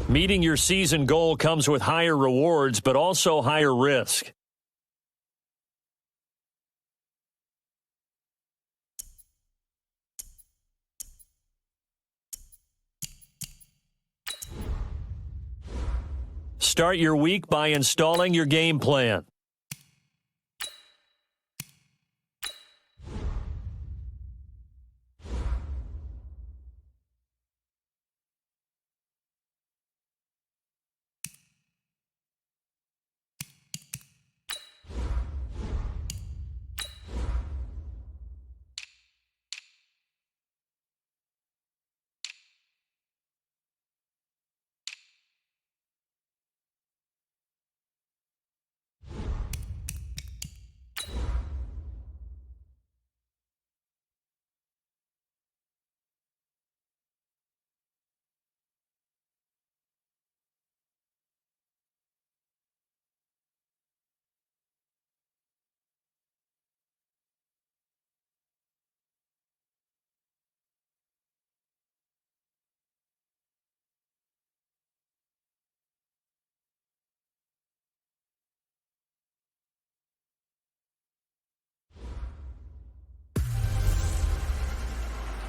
Meeting your season goal comes with higher rewards, but also higher risk. Start your week by installing your game plan.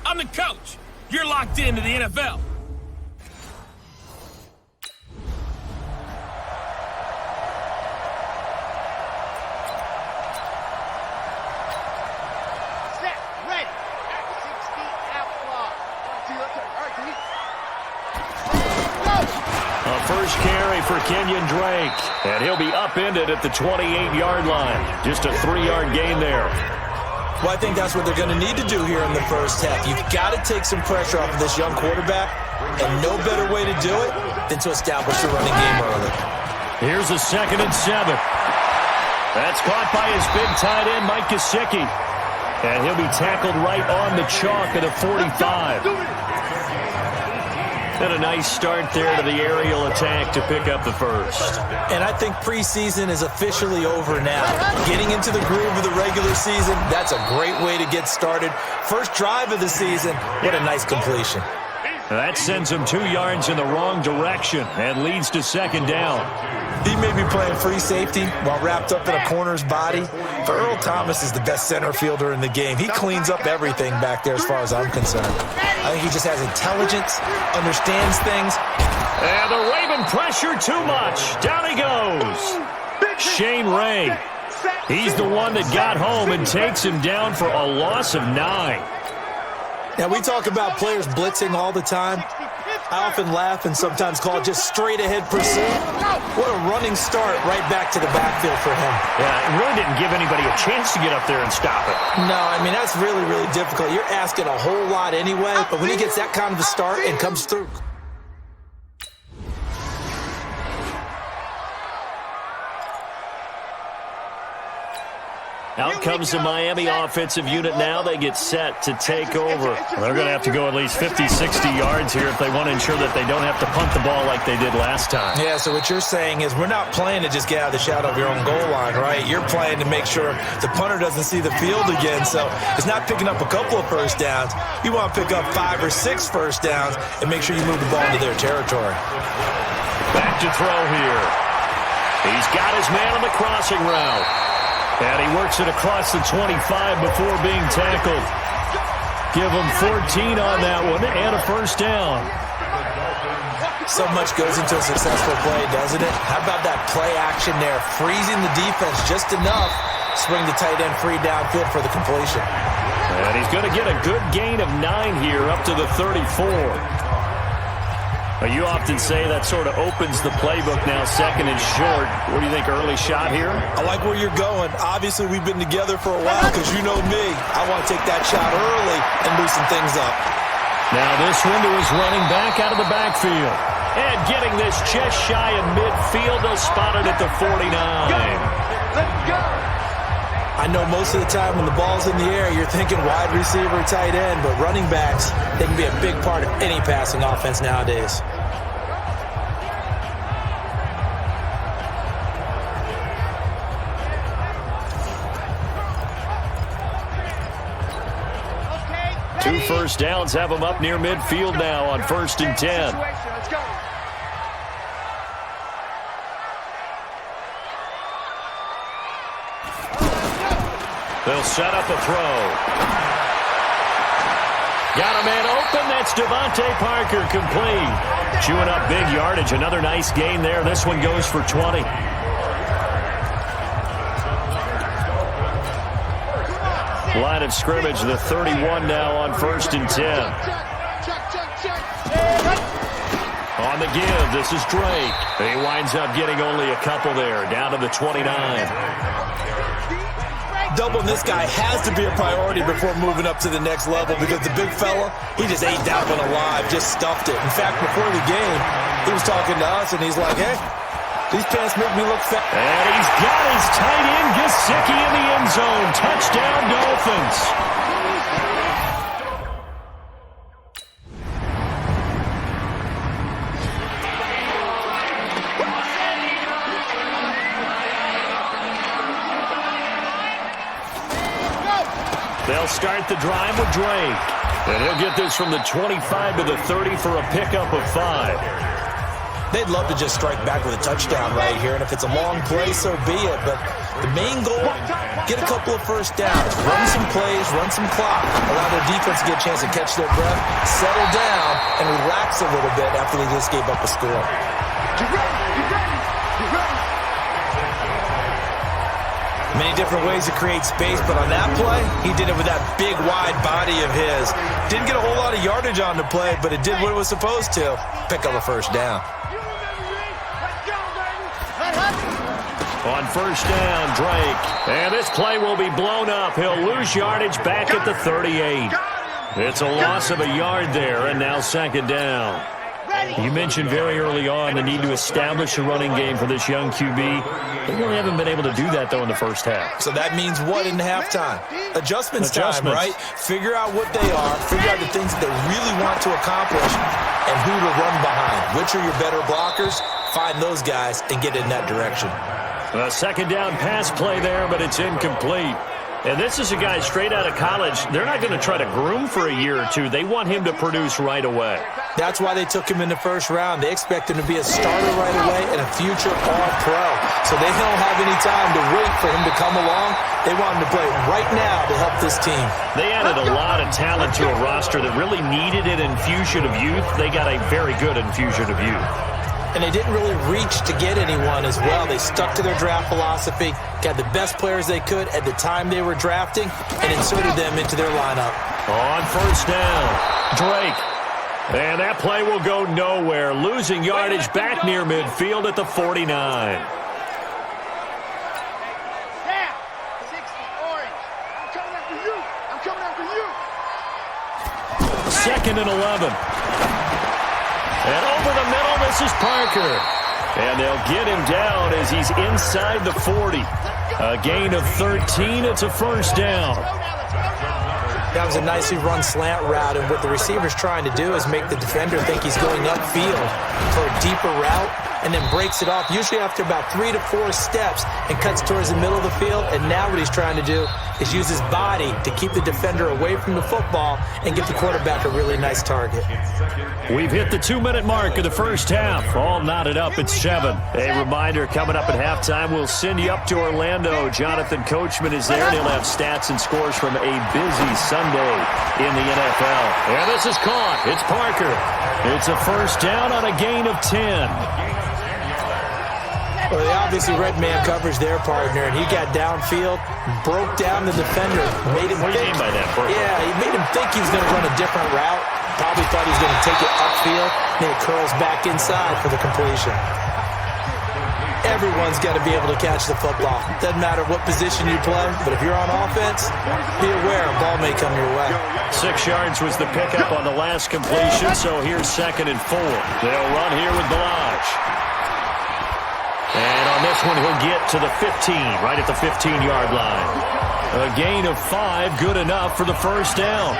I'm the coach. You're locked into the NFL. Set, ready. 60 out clock. 1, 2, okay. All right, go. A first carry for Kenyon Drake, and he'll be upended at the 28-yard line. Just a 3-yard gain there. Well, I think that's what they're going to need to do here in the first half. You've got to take some pressure off of this young quarterback, and no better way to do it than to establish a running game early. Here's a 2nd and 7. That's caught by his big tight end, Mike Gesicki. And he'll be tackled right on the chalk at a 45. And a nice start there to the aerial attack to pick up the first. And I think preseason is officially over now. Getting into the groove of the regular season, that's a great way to get started. First drive of the season, what a nice completion. That sends him 2 yards in the wrong direction and leads to 2nd down. He may be playing free safety while wrapped up in a corner's body, but Earl Thomas is the best center fielder in the game. He cleans up everything back there as far as I'm concerned. I think he just has intelligence, understands things. And the Raven pressure too much. Down he goes. Shane Ray. He's the one that got home and takes him down for a loss of 9. Now, we talk about players blitzing all the time. I often laugh and sometimes call it just straight-ahead pursuit. What a running start right back to the backfield for him. Yeah, it really didn't give anybody a chance to get up there and stop it. No, I mean, that's really, really difficult. You're asking a whole lot anyway, but when he gets that kind of a start and comes through. Out comes the Miami offensive unit now. They get set to take over. They're going to have to go at least 50, 60 yards here if they want to ensure that they don't have to punt the ball like they did last time. Yeah, so what you're saying is we're not playing to just get out of the shadow of your own goal line, right? You're playing to make sure the punter doesn't see the field again. So it's not picking up a couple of first downs. You want to pick up 5 or 6 first downs and make sure you move the ball into their territory. Back to throw here. He's got his man on the crossing route. And he works it across the 25 before being tackled. Give him 14 on that one and a first down. So much goes into a successful play, doesn't it? How about that play action there? Freezing the defense just enough. Swing the tight end free downfield for the completion. And he's going to get a good gain of 9 here up to the 34. You often say that sort of opens the playbook now, 2nd and short. What do you think, early shot here? I like where you're going. Obviously, we've been together for a while because you know me. I want to take that shot early and loosen things up. Now this one to his running back out of the backfield. And getting this just shy of midfield, they'll spot it at the 49. Let's go. I know most of the time when the ball's in the air, you're thinking wide receiver, tight end, but running backs, they can be a big part of any passing offense nowadays. Two first downs have them up near midfield now on 1st and 10. Let's go. They'll set up a throw. Got a man open. That's Devontae Parker, complete. Chewing up big yardage. Another nice gain there. This one goes for 20. Line of scrimmage, the 31 now on 1st and 10. On the give, this is Drake. He winds up getting only a couple there, down to the 29. Doubling this guy has to be a priority before moving up to the next level because the big fella, he just ate that one alive, just stuffed it. In fact, before the game, he was talking to us, and he's like, hey, these pants make me look fat. And he's got his tight end, Gesicki, in the end zone. Touchdown, Dolphins. They'll start the drive with Drake. And he'll get this from the 25 to the 30 for a pickup of 5. They'd love to just strike back with a touchdown right here, and if it's a long play, so be it. But the main goal, get a couple of first downs, run some plays, run some clock, allow their defense to get a chance to catch their breath, settle down, and relax a little bit after they just gave up a score. Many different ways to create space, but on that play, he did it with that big, wide body of his. Didn't get a whole lot of yardage on the play, but it did what it was supposed to. Pick up a first down. On 1st down, Drake. And this play will be blown up. He'll lose yardage back at the 38. It's a loss of a yard there, and now 2nd down. You mentioned very early on the need to establish a running game for this young QB. They really haven't been able to do that, though, in the first half. So that means what in halftime? Adjustments time, right? Figure out what they are, figure out the things that they really want to accomplish, and who to run behind. Which are your better blockers? Find those guys and get in that direction. A 2nd down pass play there, but it's incomplete. And this is a guy straight out of college. They're not going to try to groom for a year or two. They want him to produce right away. That's why they took him in the 1st round. They expect him to be a starter right away and a future All-Pro. So they don't have any time to wait for him to come along. They want him to play right now to help this team. They added a lot of talent to a roster that really needed an infusion of youth. They got a very good infusion of youth. And they didn't really reach to get anyone as well. They stuck to their draft philosophy, got the best players they could at the time they were drafting, and inserted them into their lineup. On 1st down, Drake. And that play will go nowhere. Losing yardage back near midfield at the 49. Down. 60, orange. I'm coming after you. I'm coming after you. 2nd and 11. And over the middle, this is Parker. And they'll get him down as he's inside the 40. A gain of 13. It's a 1st down. That was a nicely run slant route, and what the receiver's trying to do is make the defender think he's going upfield for a deeper route, and then breaks it off, usually after about 3 to 4 steps, and cuts towards the middle of the field. And now what he's trying to do is use his body to keep the defender away from the football and give the quarterback a really nice target. We've hit the 2-minute mark of the 1st half. All knotted up at 7. A reminder, coming up at halftime, we'll send you up to Orlando. Jonathan Coachman is there, and he'll have stats and scores from a busy Sunday in the NFL. And this is caught. It's Parker. It's a 1st down on a gain of 10. Well, they obviously red man coverage their partner, and he got downfield, broke down the defender, made him What do you think. mean by that, Parker? Yeah, he made him think he was going to run a different route. Probably thought he was going to take it upfield, then it curls back inside for the completion. Everyone's got to be able to catch the football. Doesn't matter what position you play, but if you're on offense, be aware a ball may come your way. 6 yards was the pickup on the last completion, so here's 2nd and 4. They'll run here with Balaj. And on this one, he'll get to the 15, right at the 15-yard line. A gain of 5, good enough for the 1st down.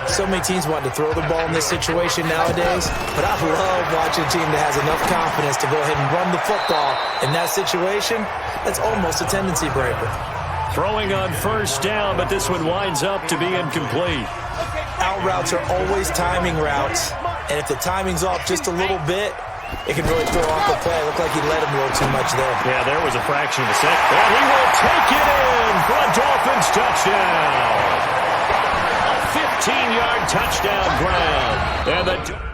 So many teams want to throw the ball in this situation nowadays, but I love watching a team that has enough confidence to go ahead and run the football. In that situation, that's almost a tendency breaker. Throwing on 1st down, but this one winds up to be incomplete. Out routes are always timing routes, and if the timing's off just a little bit, it can really throw off the play. It looked like he let him roll too much there. Yeah, there was a fraction of a second. And he will take it in for a Dolphins touchdown. A 15-yard touchdown ground. And the...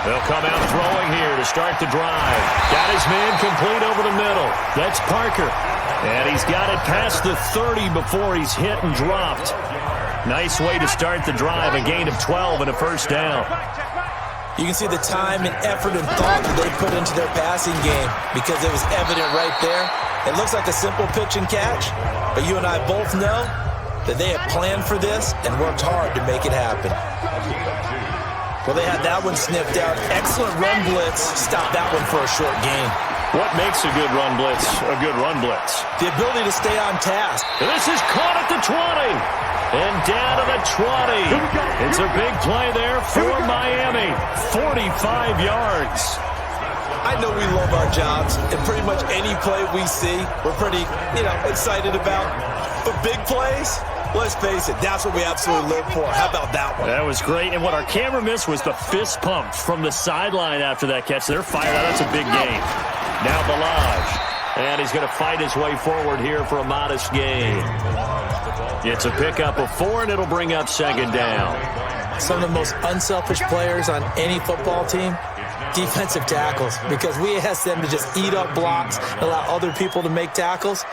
They'll come out throwing here to start the drive. Got his man complete over the middle. That's Parker. And he's got it past the 30 before he's hit and dropped. Nice way to start the drive. A gain of 12 and a first down. You can see the time and effort and thought that they put into their passing game because it was evident right there. It looks like a simple pitch and catch, but you and I both know that they have planned for this and worked hard to make it happen. Well, they had that one sniffed out. Excellent run blitz. Stopped that one for a short gain. What makes a good run blitz a good run blitz? The ability to stay on task. And this is caught at the 20. And down to the 20. It's a big play there for Miami. 45 yards. I know we love our jobs, and pretty much any play we see, we're pretty, excited about. But big plays, let's face it, that's what we absolutely live for. How about that one? That was great. And what our camera missed was the fist pump from the sideline after that catch. They're fired out. That's a big gain. Now Balaj. And he's going to fight his way forward here for a modest gain. It's a pickup of 4, and it'll bring up second down. Some of the most unselfish players on any football team, defensive tackles, because we ask them to just eat up blocks and allow other people to make tackles.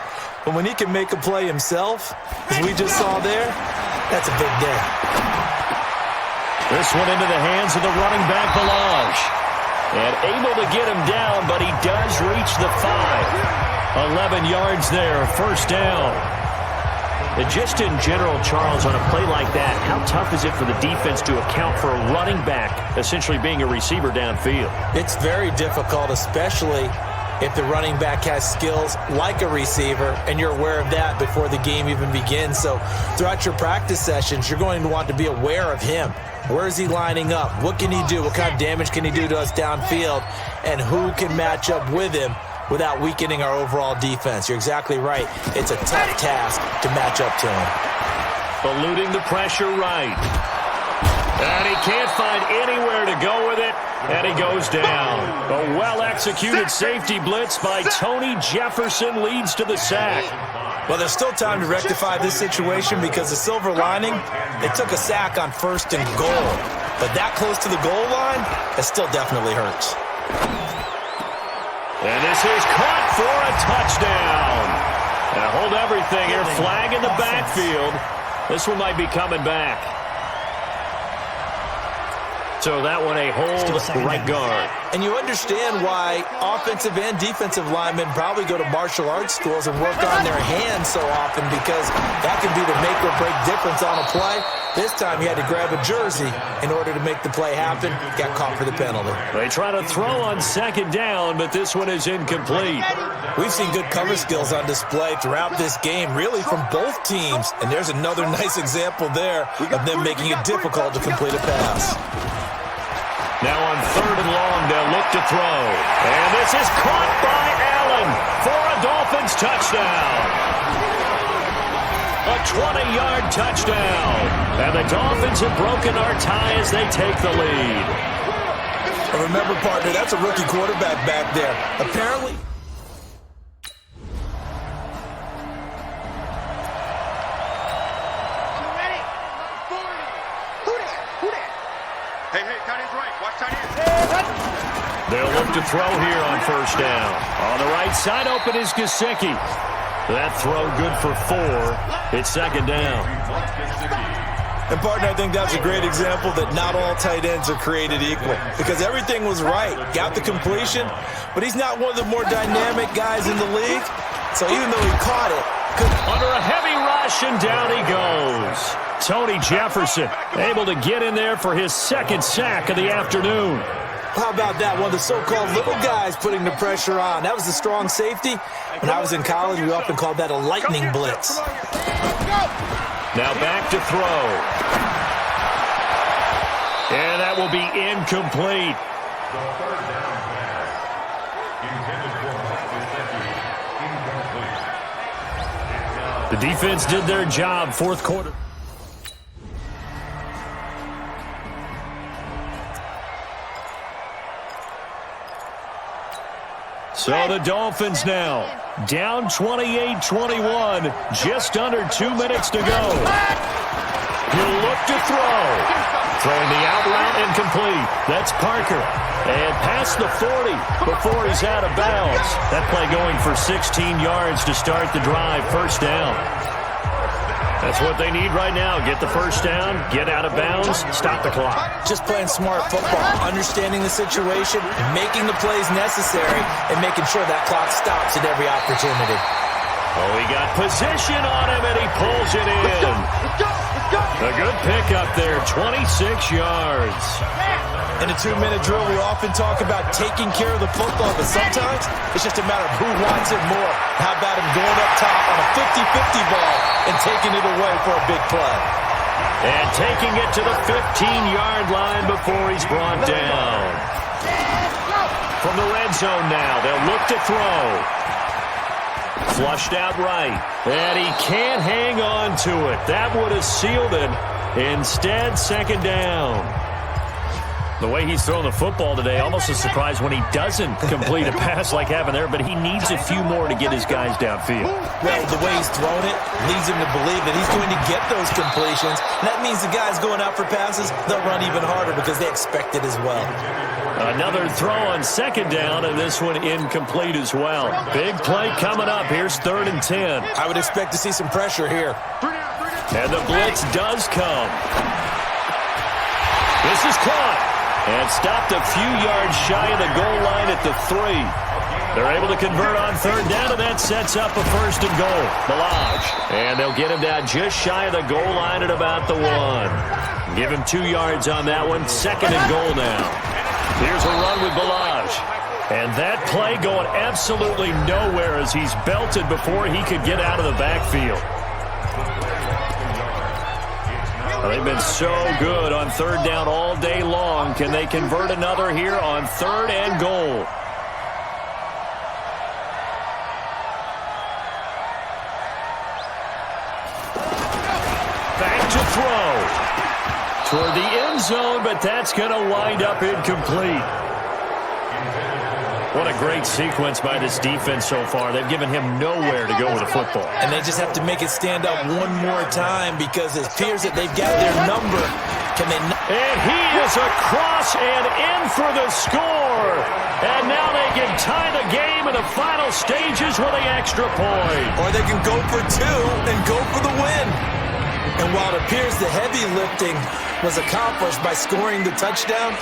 But when he can make a play himself, as we just saw there, that's a big day. This one into the hands of the running back, Balaj. And able to get him down, but he does reach the 5. 11 yards there, first down. And just in general, Charles, on a play like that, how tough is it for the defense to account for a running back essentially being a receiver downfield? It's very difficult, especially if the running back has skills like a receiver, and you're aware of that before the game even begins. So throughout your practice sessions, you're going to want to be aware of him. Where is he lining up? What can he do? What kind of damage can he do to us downfield? And who can match up with him without weakening our overall defense? You're exactly right. It's a tough task to match up to him. Eluding the pressure right. And he can't find anywhere to go with it. And he goes down. A well-executed safety blitz by Tony Jefferson leads to the sack. Well, there's still time to rectify this situation because the silver lining, they took a sack on 1st and goal. But that close to the goal line, that still definitely hurts. And this is caught for a touchdown. Now hold everything here. Flag in the backfield. This one might be coming back. So that one a hold right guard. And you understand why offensive and defensive linemen probably go to martial arts schools and work on their hands so often, because that can be the make or break difference on a play. This time he had to grab a jersey in order to make the play happen. Got caught for the penalty. They try to throw on second down, but this one is incomplete. We've seen good cover skills on display throughout this game, really from both teams. And there's another nice example there of them making it difficult to complete a pass. Now on 3rd and long, they'll look to throw. And this is caught by Allen for a Dolphins touchdown. A 20-yard touchdown. And the Dolphins have broken our tie as they take the lead. Remember, partner, that's a rookie quarterback back there. Apparently... They'll look to throw here on 1st down. On the right side, open is Gesicki. That throw good for 4. It's 2nd down. And, partner, I think that's a great example that not all tight ends are created equal, because everything was right. Got the completion, but he's not one of the more dynamic guys in the league. So even though he caught it, under a heavy rush, and down he goes. Tony Jefferson able to get in there for his 2nd sack of the afternoon. How about that? One of the so-called little guys putting the pressure on. That was a strong safety. When I was in college, we often called that a lightning blitz. Now back to throw. And that will be incomplete. The defense did their job, fourth quarter. So the Dolphins now down 28-21, just under 2 minutes to go. He'll look to throw. Throwing the out route incomplete. That's Parker. And past the 40 before he's out of bounds. That play going for 16 yards to start the drive, first down. That's what they need right now. Get the first down, get out of bounds, stop the clock. Just playing smart football, understanding the situation, making the plays necessary, and making sure that clock stops at every opportunity. Oh, he got position on him, and he pulls it in. A good pickup there, 26 yards. In a 2-minute drill, we often talk about taking care of the football, but sometimes it's just a matter of who wants it more. How about him going up top on a 50-50 ball and taking it away for a big play? And taking it to the 15-yard line before he's brought down. From the red zone now, they'll look to throw. Flushed out right, and he can't hang on to it. That would have sealed it. Instead, second down. The way he's throwing the football today, almost a surprise when he doesn't complete a pass like happened there, but he needs a few more to get his guys downfield. Well, the way he's thrown it leads him to believe that he's going to get those completions. And that means the guys going out for passes, they'll run even harder because they expect it as well. Another throw on second down, and this one incomplete as well. Big play coming up. Here's 3rd and 10. I would expect to see some pressure here. And the blitz does come. This is caught. And stopped a few yards shy of the goal line at the 3. They're able to convert on 3rd down, and that sets up a 1st and goal. Balaj. And they'll get him down just shy of the goal line at about the 1. Give him 2 yards on that one. 2nd and goal now. Here's a run with Balaj. And that play going absolutely nowhere as he's belted before he could get out of the backfield. They've been so good on 3rd down all day long. Can they convert another here on 3rd and goal? Back to throw. Toward the end zone, but that's going to wind up incomplete. What a great sequence by this defense so far. They've given him nowhere to go with the football. And they just have to make it stand up one more time because it appears that they've got their number. Can they? And he is across and in for the score. And now they can tie the game in the final stages with an extra point. Or they can go for 2 and go for the win. And while it appears the heavy lifting was accomplished by scoring the touchdown,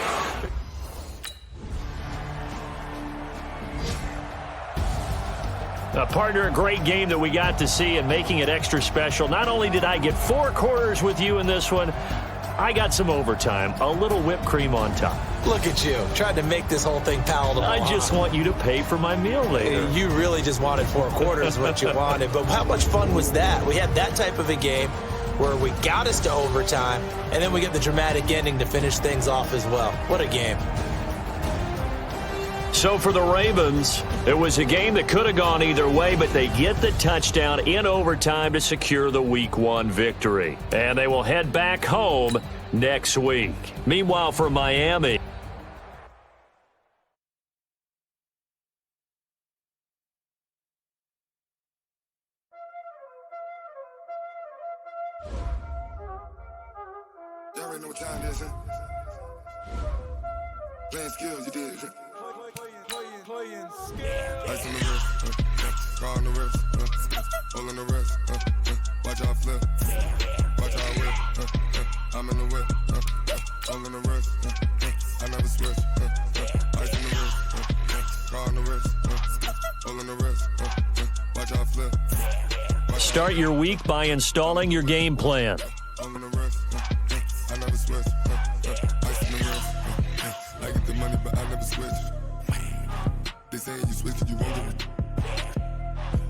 partner, a great game that we got to see and making it extra special. Not only did I get 4 quarters with you in this one, I got some overtime, a little whipped cream on top. Look at you, trying to make this whole thing palatable. I just want you to pay for my meal later. You really just wanted 4 quarters, what you wanted. But how much fun was that? We had that type of a game where we got us to overtime, and then we get the dramatic ending to finish things off as well. What a game. So for the Ravens, it was a game that could have gone either way, but they get the touchdown in overtime to secure the Week 1 victory. And they will head back home next week. Meanwhile, for Miami, y'all already know what time it is, huh? Playing skills, you did, huh? Playing skills. Ice on the wrist, car on the wrist, hole in the wrist, watch out flip, watch out whip, I'm in the whip, hole in the wrist, I never switch, ice on the wrist, car on the wrist, hole in the wrist, watch out flip. start your week by installing your game plan. Hole in the wrist, I never switch, ice on the wrist, I get the money but I never switch. They saying you switch it, you won't get it.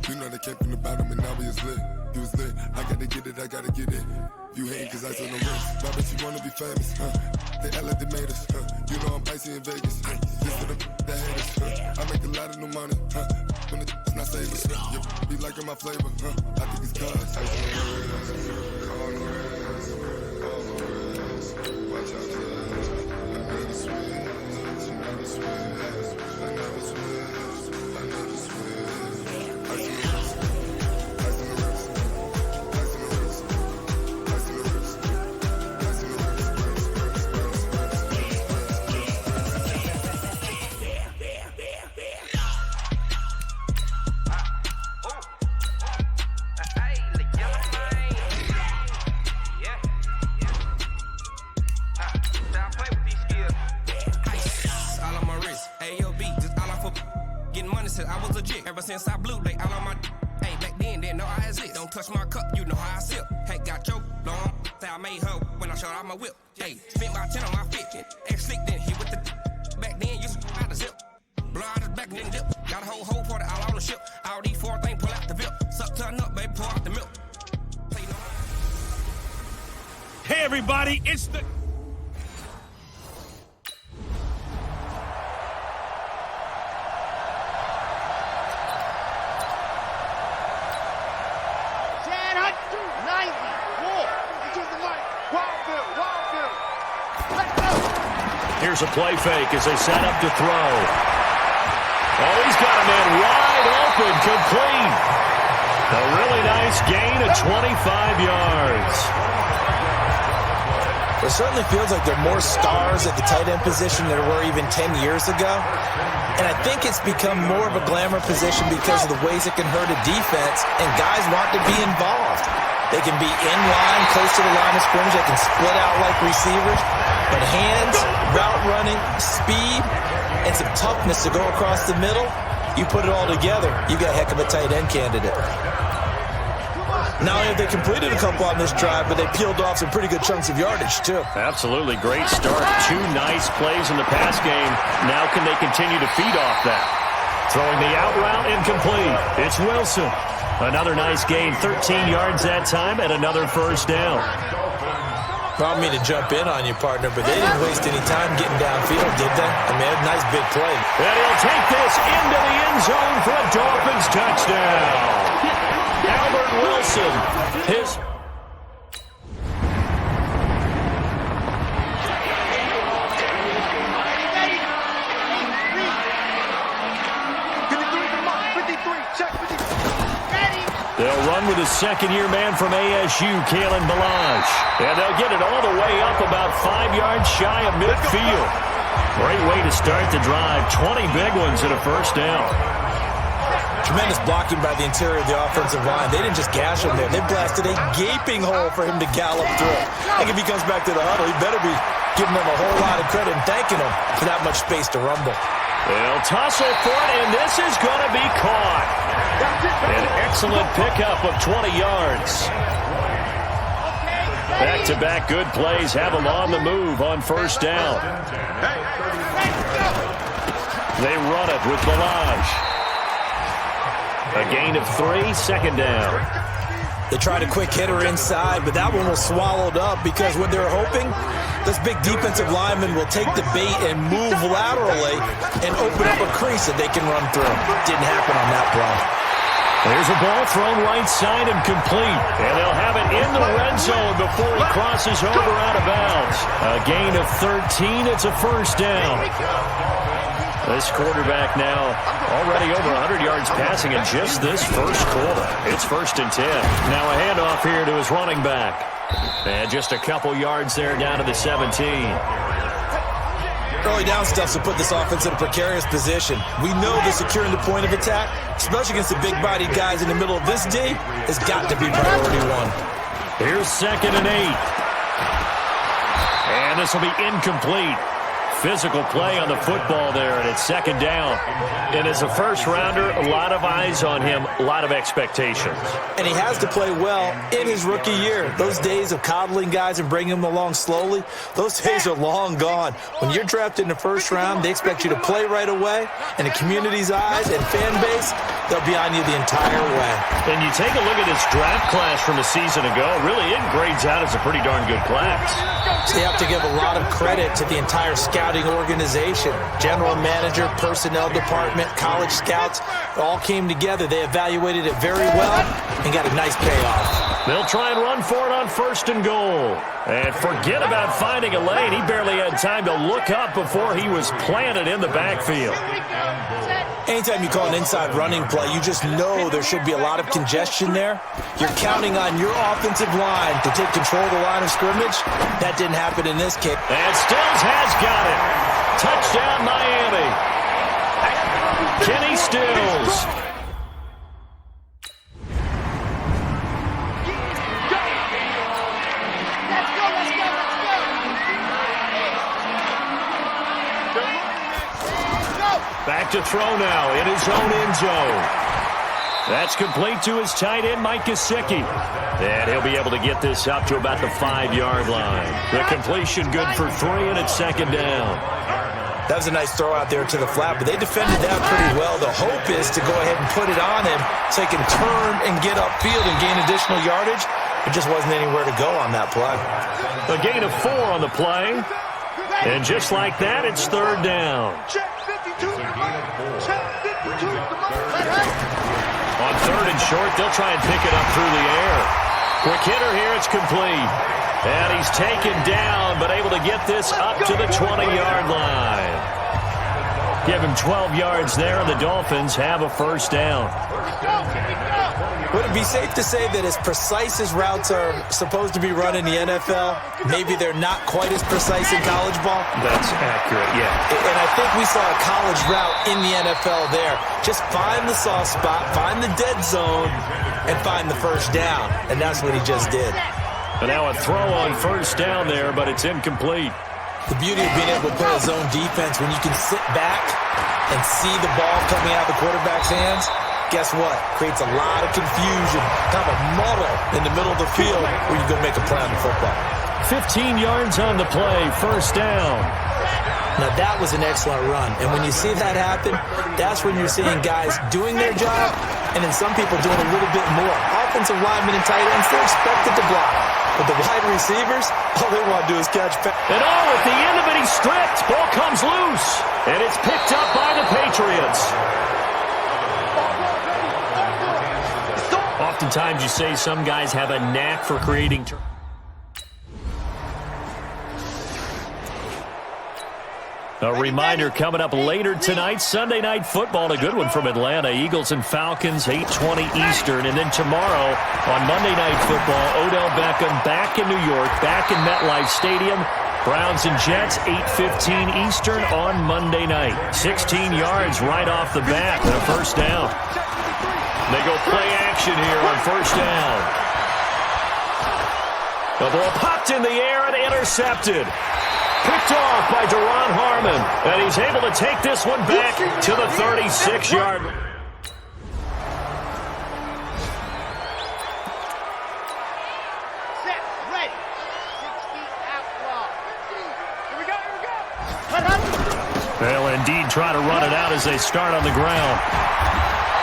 You know they came from the bottom and now we is lit. You was lit, I gotta get it, I gotta get it. You hating cause I on the wrist. Why bet you wanna be famous, They act like they made us, You know I'm icy in Vegas. This for the that hate this. I make a lot of new money. When it's not saving. You be liking my flavor. I think it's cause. Watch out, another switch. Another switch. Another switch. Another switch. I see the wrist. I see the wrist. I see the wrist. I see the wrist. I see the I was legit ever since I blew they all on my hey back then didn't know I exist. Don't touch my cup, you know how I sip. Hey, got your long say I made her when I showed out my whip. Hey, spent about 10 on my fit. Ex slick then hit with the back then used to out the zip. Blow out his back and then dip. Got a whole party all on the ship. All these four things pull out the VIP. Suck turn up, baby, pour out the milk. Hey, everybody, it's the... Here's a play fake as they set up to throw. Oh, he's got a man wide open, complete. A really nice gain of 25 yards. It certainly feels like there are more stars at the tight end position than there were even 10 years ago. And I think it's become more of a glamour position because of the ways it can hurt a defense, and guys want to be involved. They can be in line, close to the line of scrimmage. They can split out like receivers. But hands, route running, speed, and some toughness to go across the middle, you put it all together, you got a heck of a tight end candidate. Not only have they completed a couple on this drive, but they peeled off some pretty good chunks of yardage, too. Absolutely. Great start. 2 nice plays in the pass game. Now can they continue to feed off that? Throwing the out route incomplete. It's Wilson. Another nice gain. 13 yards that time and another first down. I don't mean to jump in on you, partner, but they didn't waste any time getting downfield, did they? I mean, a nice big play. And he'll take this into the end zone for a Dolphins touchdown. Albert Wilson, his... They'll run with a second-year man from ASU, Kalen Balaj. And they'll get it all the way up about 5 yards shy of midfield. Great way to start the drive. 20 big ones and a first down. Tremendous blocking by the interior of the offensive line. They didn't just gash him there. They blasted a gaping hole for him to gallop through. I think if he comes back to the huddle, he better be giving them a whole lot of credit and thanking them for that much space to rumble. They'll tussle for it, and this is going to be caught. An excellent pickup of 20 yards. Back-to-back good plays have them on the move on first down. They run it with Balaj. A gain of 3, second down. They tried a quick hitter inside, but that one was swallowed up because what they're hoping, this big defensive lineman will take the bait and move laterally and open up a crease that they can run through. Didn't happen on that play. There's a ball thrown right side and complete. And they'll have it in the red zone before it crosses over out of bounds. A gain of 13. It's a first down. This quarterback now already over 100 yards passing in just this first quarter. It's 1st and 10. Now a handoff here to his running back. And just a couple yards there down to the 17. Early down stuff to put this offense in a precarious position. We know that securing the point of attack, especially against the big-bodied guys in the middle of this D, has got to be priority 1. Here's 2nd and 8. And this will be incomplete. Physical play on the football there, and it's 2nd down. And as a first-rounder, a lot of eyes on him, a lot of expectations. And he has to play well in his rookie year. Those days of coddling guys and bringing them along slowly, those days are long gone. When you're drafted in the first round, they expect you to play right away. And the community's eyes and fan base, they'll be on you the entire way. And you take a look at this draft class from a season ago, really it grades out as a pretty darn good class. So you have to give a lot of credit to the entire scouting scouting organization. General manager, personnel department, college scouts all came together. They evaluated it very well and got a nice payoff. They'll try and run for it on 1st and goal. And forget about finding a lane. He barely had time to look up before he was planted in the backfield. Anytime you call an inside running play, you just know there should be a lot of congestion there. You're counting on your offensive line to take control of the line of scrimmage. That didn't happen in this case. And Stills has got it. Touchdown, Miami. Kenny Stills. Back to throw now in his own end zone. That's complete to his tight end, Mike Gesicki. And he'll be able to get this up to about the 5-yard line. The completion good for 3, and it's 2nd down. That was a nice throw out there to the flat, but they defended that pretty well. The hope is to go ahead and put it on him so he can turn and get upfield and gain additional yardage. There just wasn't anywhere to go on that play. A gain of 4 on the play. And just like that, it's 3rd down. On 3rd and short, they'll try and pick it up through the air. Quick hitter here, it's complete. And he's taken down, but able to get this up to the 20-yard line. Give him 12 yards there, and the Dolphins have a 1st down. Would it be safe to say that as precise as routes are supposed to be run in the NFL, maybe they're not quite as precise in college ball? That's accurate, yeah. And I think we saw a college route in the NFL there. Just find the soft spot, find the dead zone, and find the 1st down. And that's what he just did. And now a throw on 1st down there, but it's incomplete. The beauty of being able to play a zone defense when you can sit back and see the ball coming out of the quarterback's hands, guess what? Creates a lot of confusion, kind of a muddle in the middle of the field where you go make a play on the football. 15 yards on the play, 1st down. Now, that was an excellent run. And when you see that happen, that's when you're seeing guys doing their job and then some people doing a little bit more. Offensive linemen and tight ends, they're expected to block. But the wide receivers, all they want to do is catch. And at the end of it, he's stripped. Ball comes loose. And it's picked up by the Patriots. Oftentimes you say some guys have a knack for creating. A reminder coming up later tonight, Sunday Night Football, a good one from Atlanta. Eagles and Falcons, 8:20 Eastern. And then tomorrow on Monday Night Football, Odell Beckham back in New York, back in MetLife Stadium. Browns and Jets, 8:15 Eastern on Monday night. 16 yards right off the bat and a 1st down. They go play action here on 1st down. The ball popped in the air and intercepted. Picked off by Deron Harmon. And he's able to take this one back to the 36-yard line. Set, ready. 60 out block. Here we go. They'll indeed try to run it out as they start on the ground.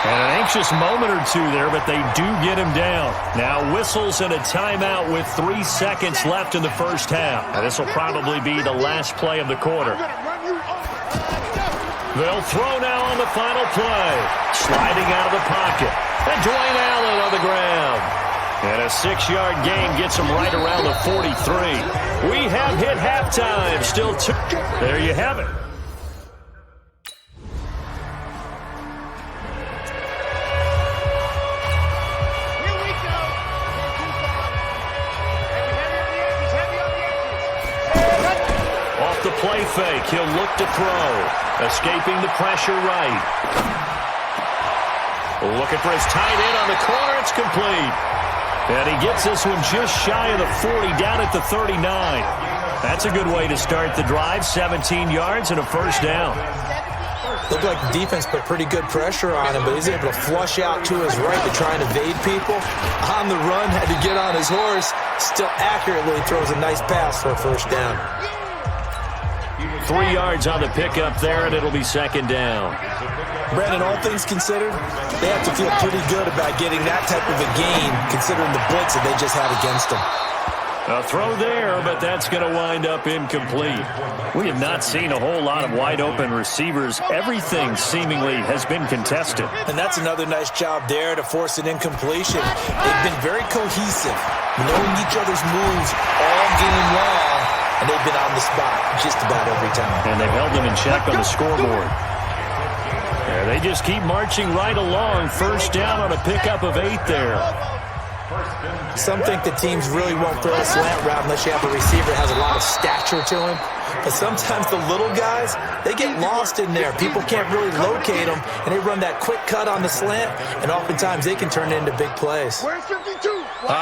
And an anxious moment or two there, but they do get him down. Now whistles and a timeout with 3 seconds left in the 1st half. Now this will probably be the last play of the quarter. They'll throw now on the final play. Sliding out of the pocket. And Dwayne Allen on the ground. And a 6-yard gain gets him right around the 43. We have hit halftime. Still 2. There you have it. Play fake. He'll look to throw. Escaping the pressure right. Looking for his tight end on the corner. It's complete. And he gets this one just shy of the 40, down at the 39. That's a good way to start the drive. 17 yards and a 1st down. Looked like the defense put pretty good pressure on him, but he's able to flush out to his right to try and evade people. On the run, had to get on his horse. Still accurately throws a nice pass for a 1st down. 3 yards on the pickup there, and it'll be 2nd down. Brandon, all things considered, they have to feel pretty good about getting that type of a gain, considering the blitz that they just had against them. A throw there, but that's going to wind up incomplete. We have not seen a whole lot of wide-open receivers. Everything seemingly has been contested. And that's another nice job there to force an incompletion. They've been very cohesive, knowing each other's moves all game long, and they've been on the spot just about every time. And they've held them in check on the scoreboard. Yeah, they just keep marching right along. First down on a pickup of 8 there. Some think the teams really won't throw a slant route unless you have a receiver that has a lot of stature to him. But sometimes the little guys, they get lost in there. People can't really locate them, and they run that quick cut on the slant, and oftentimes they can turn it into big plays. Where's 52?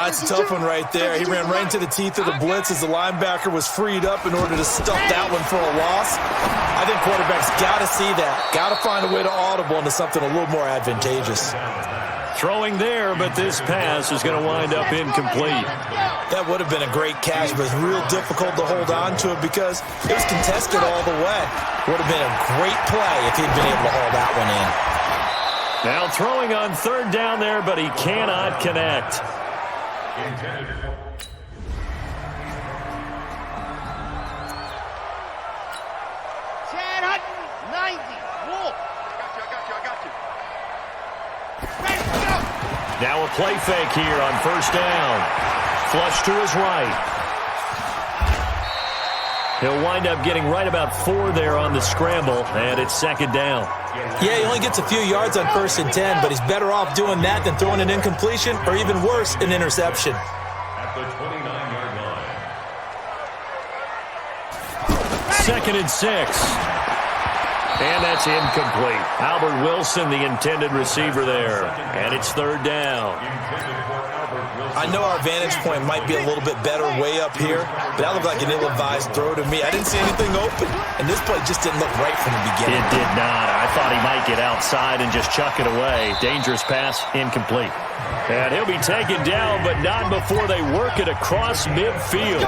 It's a tough one right there. He ran right into the teeth of the blitz as the linebacker was freed up in order to stuff that one for a loss. I think quarterbacks got to see that. Got to find a way to audible into something a little more advantageous. Throwing there, but this pass is going to wind up incomplete. That would have been a great catch, but it's real difficult to hold on to it because it was contested all the way. Would have been a great play if he'd been able to haul that one in. Now throwing on third down there, but he cannot connect. Chad Hutton, 90. Wolf. I got you. Ready, go. Now a play fake here on first down. Flush to his right. He'll wind up getting right about 4 there on the scramble, and it's second down. Yeah, he only gets a few yards on 1st and 10, but he's better off doing that than throwing an incompletion or even worse, an interception. At the 29-yard line. 2nd and 6. And that's incomplete. Albert Wilson, the intended receiver there. And it's third down. I know our vantage point might be a little bit better way up here, but that looked like an ill-advised throw to me. I didn't see anything open, and this play just didn't look right from the beginning. It did not. I thought he might get outside and just chuck it away. Dangerous pass, incomplete. And he'll be taken down, but not before they work it across midfield.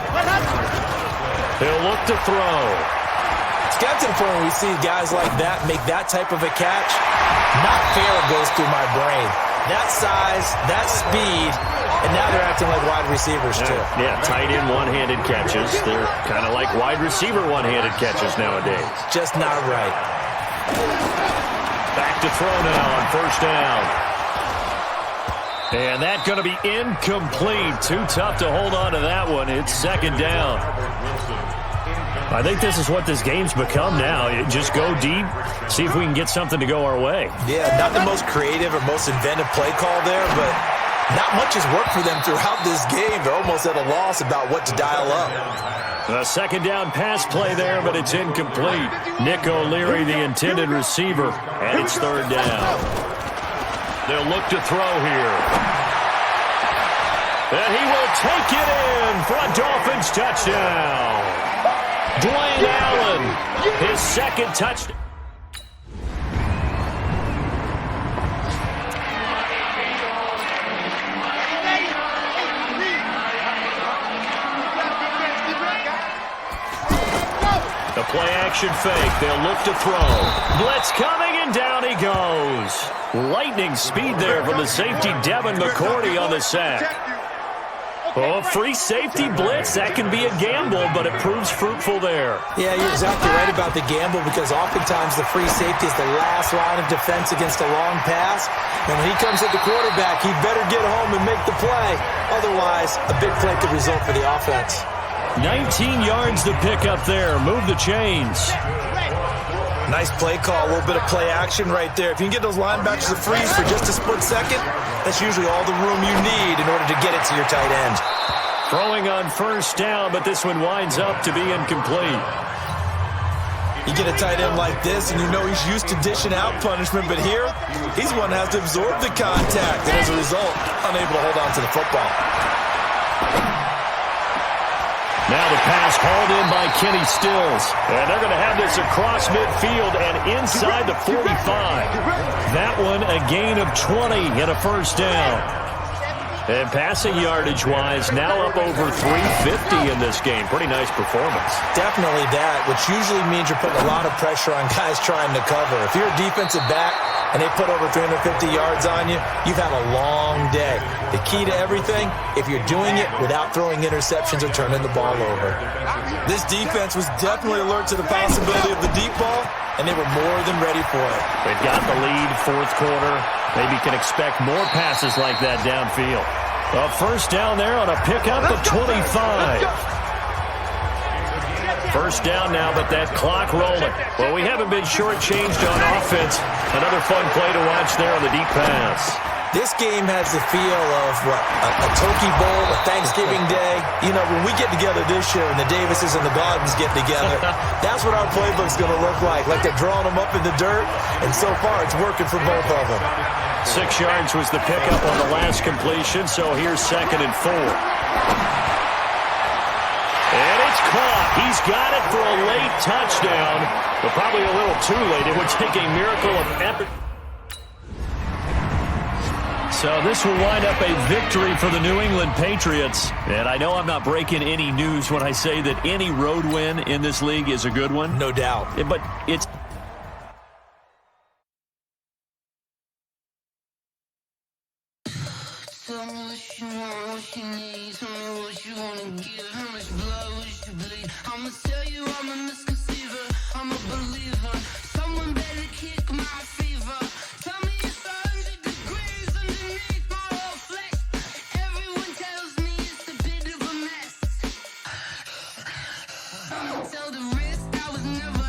He'll look to throw. It's got to the point where we see guys like that make that type of a catch. Not fair goes through my brain. That size, that speed, and now they're acting like wide receivers too. Yeah, tight end one-handed catches. They're kind of like wide receiver one-handed catches nowadays. Just not right. Back to throw now on first down. And that's going to be incomplete. Too tough to hold on to that one. It's second down. I think this is what this game's become now. Just go deep, see if we can get something to go our way. Yeah, not the most creative or most inventive play call there, but not much has worked for them throughout this game. They're almost at a loss about what to dial up. A second down pass play there, but it's incomplete. Nick O'Leary, the intended receiver, and it's third down. They'll look to throw here. And he will take it in for a Dolphins touchdown. Dwayne Allen, his second touchdown. The play-action fake. They'll look to throw. Blitz coming, and down he goes. Lightning speed there from the safety, Devin McCourty, on the sack. Oh, free safety blitz. That can be a gamble, but it proves fruitful there. Yeah, you're exactly right about the gamble because oftentimes the free safety is the last line of defense against a long pass. And when he comes at the quarterback, he better get home and make the play. Otherwise, a big play could result for the offense. 19 yards to pick up there. Move the chains. Nice play call, a little bit of play action right there. If you can get those linebackers to freeze for just a split second, that's usually all the room you need in order to get it to your tight end. Throwing on first down, but this one winds up to be incomplete. You get a tight end like this, and you know he's used to dishing out punishment, but here, he's one that has to absorb the contact, and as a result, unable to hold on to the football. Now the pass hauled in by Kenny Stills. And they're going to have this across midfield and inside the 45. That one a gain of 20 and a first down. And passing yardage-wise, now up over 350 in this game. Pretty nice performance. Definitely that, which usually means you're putting a lot of pressure on guys trying to cover. If you're a defensive back and they put over 350 yards on you, you've had a long day. The key to everything, if you're doing it without throwing interceptions or turning the ball over. This defense was definitely alert to the possibility of the deep ball, and they were more than ready for it. They've got the lead, fourth quarter. Maybe can expect more passes like that downfield. A first down there on a pickup of 25. First down now, but that clock rolling. Well, we haven't been shortchanged on offense. Another fun play to watch there on the deep pass. This game has the feel of, what, a turkey bowl, a Thanksgiving day. You know, when we get together this year and the Davises and the Gardens get together, that's what our playbook's going to look like they're drawing them up in the dirt, and so far it's working for both of them. 6 yards was the pickup on the last completion, so here's 2nd and 4. And it's caught. He's got it for a late touchdown, but probably a little too late. It would take a miracle of epic. So this will wind up a victory for the New England Patriots. And I know I'm not breaking any news when I say that any road win in this league is a good one. No doubt. But it's... Tell me what you want, what you need. Tell me what you want to give. How much blood would you bleed? I'ma tell you I'm a misconceiver. I'm a believer. Someone better kick my fever. Tell me it's 100 degrees underneath my whole flesh. Everyone tells me it's a bit of a mess. I'ma tell the risk I was never